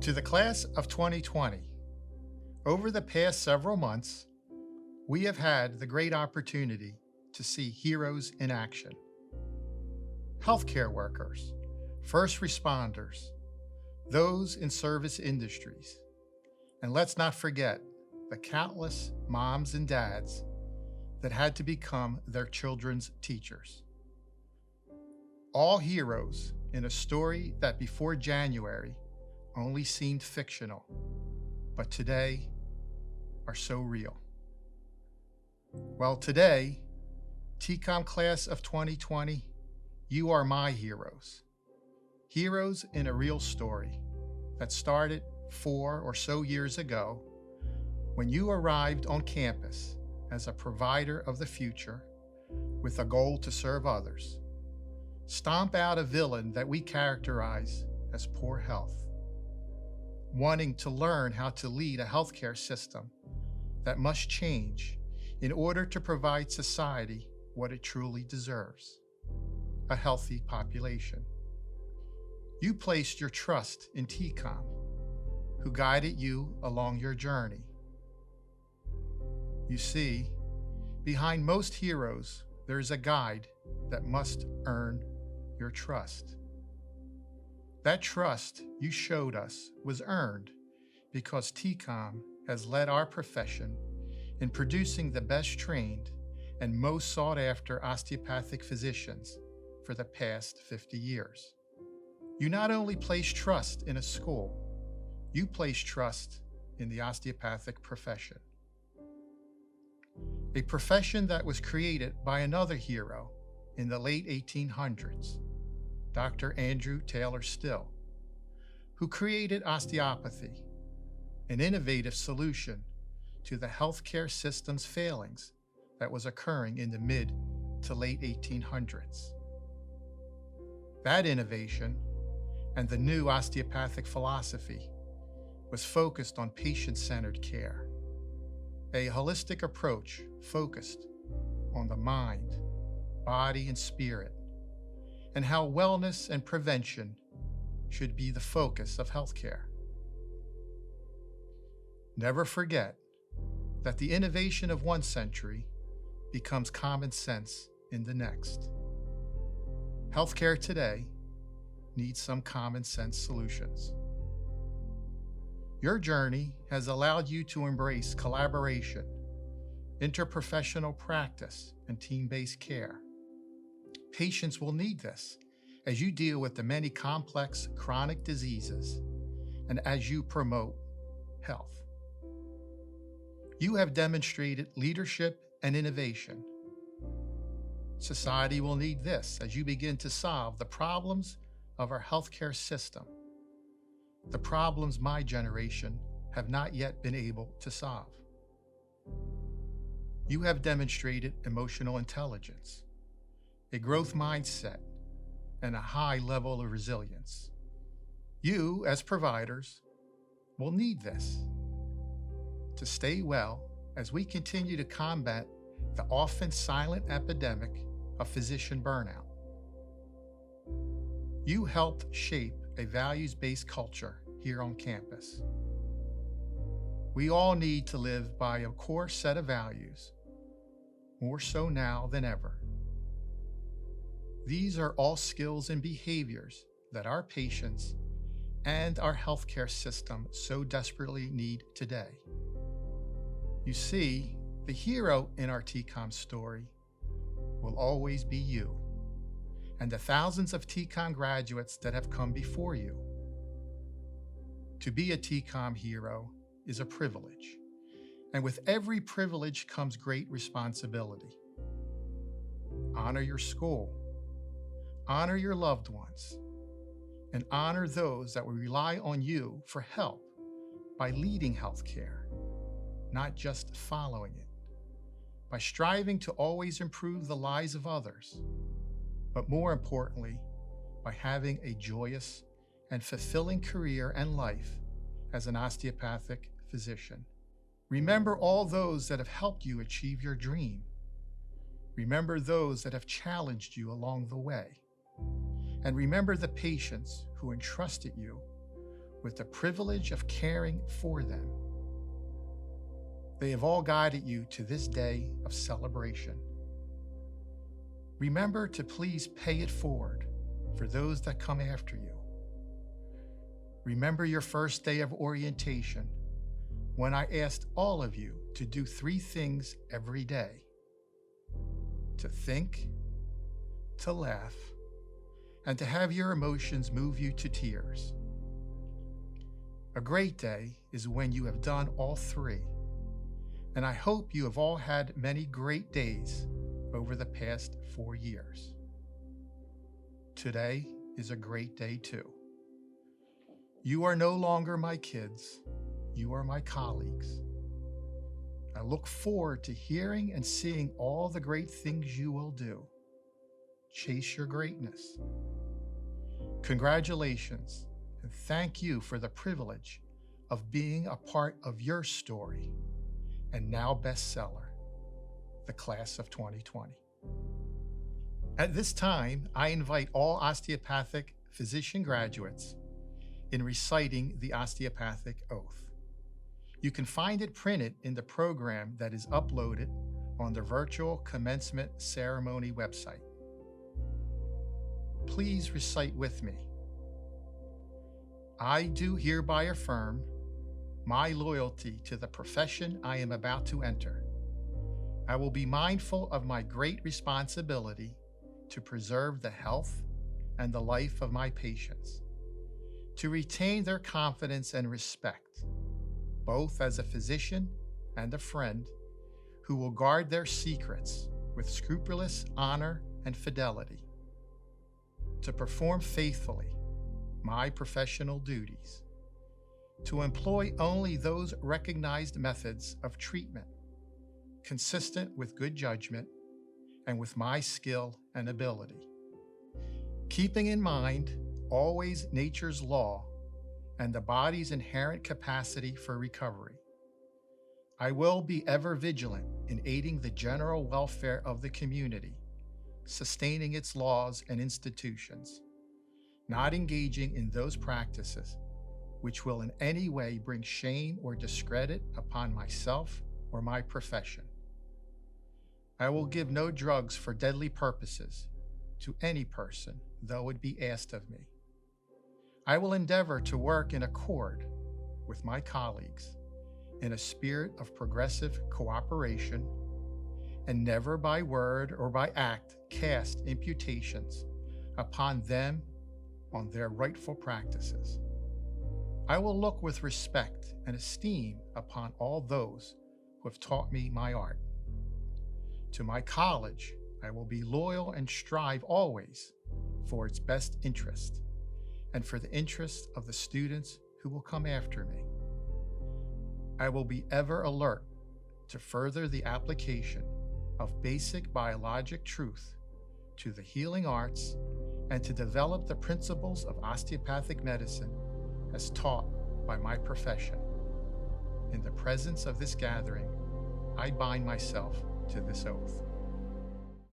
To the class of 2020, over the past several months, we have had the great opportunity to see heroes in action. Healthcare workers, first responders, those in service industries, and let's not forget the countless moms and dads that had to become their children's teachers. All heroes in a story that before January only seemed fictional, but today are so real. Well, today, TCOM class of 2020, you are my heroes. Heroes in a real story that started 4 or so years ago when you arrived on campus as a provider of the future with a goal to serve others. Stomp out a villain that we characterize as poor health. Wanting to learn how to lead a healthcare system that must change in order to provide society what it truly deserves, a healthy population. You placed your trust in TCOM, who guided you along your journey. You see, behind most heroes, there is a guide that must earn your trust. That trust you showed us was earned because TCOM has led our profession in producing the best trained and most sought after osteopathic physicians for the past 50 years. You not only place trust in a school, you place trust in the osteopathic profession. A profession that was created by another hero in the late 1800s, Dr. Andrew Taylor Still, who created osteopathy, an innovative solution to the healthcare system's failings that was occurring in the mid to late 1800s. That innovation and the new osteopathic philosophy was focused on patient-centered care, a holistic approach focused on the mind, body, and spirit, and how wellness and prevention should be the focus of healthcare. Never forget that the innovation of one century becomes common sense in the next. Healthcare today needs some common sense solutions. Your journey has allowed you to embrace collaboration, interprofessional practice, and team-based care. Patients will need this as you deal with the many complex chronic diseases and as you promote health. You have demonstrated leadership and innovation. Society will need this as you begin to solve the problems of our healthcare system, the problems my generation have not yet been able to solve. You have demonstrated emotional intelligence, a growth mindset, and a high level of resilience. You, as providers, will need this to stay well as we continue to combat the often silent epidemic of physician burnout. You helped shape a values-based culture here on campus. We all need to live by a core set of values, more so now than ever. These are all skills and behaviors that our patients and our healthcare system so desperately need today. You see, the hero in our TCOM story will always be you and the thousands of TCOM graduates that have come before you. To be a TCOM hero is a privilege, and with every privilege comes great responsibility. Honor your school, honor your loved ones, and honor those that will rely on you for help by leading healthcare, not just following it, by striving to always improve the lives of others, but more importantly, by having a joyous and fulfilling career and life as an osteopathic physician. Remember all those that have helped you achieve your dream. Remember those that have challenged you along the way. And remember the patients who entrusted you with the privilege of caring for them. They have all guided you to this day of celebration. Remember to please pay it forward for those that come after you. Remember your first day of orientation, when I asked all of you to do 3 things every day: to think, to laugh, and to have your emotions move you to tears. A great day is when you have done all 3, and I hope you have all had many great days over the past 4 years. Today is a great day too. You are no longer my kids, you are my colleagues. I look forward to hearing and seeing all the great things you will do. Chase your greatness. Congratulations, and thank you for the privilege of being a part of your story and now bestseller, the class of 2020. At this time, I invite all osteopathic physician graduates in reciting the osteopathic oath. You can find it printed in the program that is uploaded on the virtual commencement ceremony website. Please recite with me. I do hereby affirm my loyalty to the profession I am about to enter. I will be mindful of my great responsibility to preserve the health and the life of my patients, to retain their confidence and respect, both as a physician and a friend, who will guard their secrets with scrupulous honor and fidelity, to perform faithfully my professional duties, to employ only those recognized methods of treatment consistent with good judgment and with my skill and ability, keeping in mind always nature's law and the body's inherent capacity for recovery. I will be ever vigilant in aiding the general welfare of the community, sustaining its laws and institutions, not engaging in those practices which will in any way bring shame or discredit upon myself or my profession. I will give no drugs for deadly purposes to any person, though it be asked of me. I will endeavor to work in accord with my colleagues in a spirit of progressive cooperation, and never by word or by act cast imputations upon them on their rightful practices. I will look with respect and esteem upon all those who have taught me my art. To my college, I will be loyal and strive always for its best interest and for the interest of the students who will come after me. I will be ever alert to further the application of basic biologic truth to the healing arts and to develop the principles of osteopathic medicine as taught by my profession. In the presence of this gathering, I bind myself to this oath.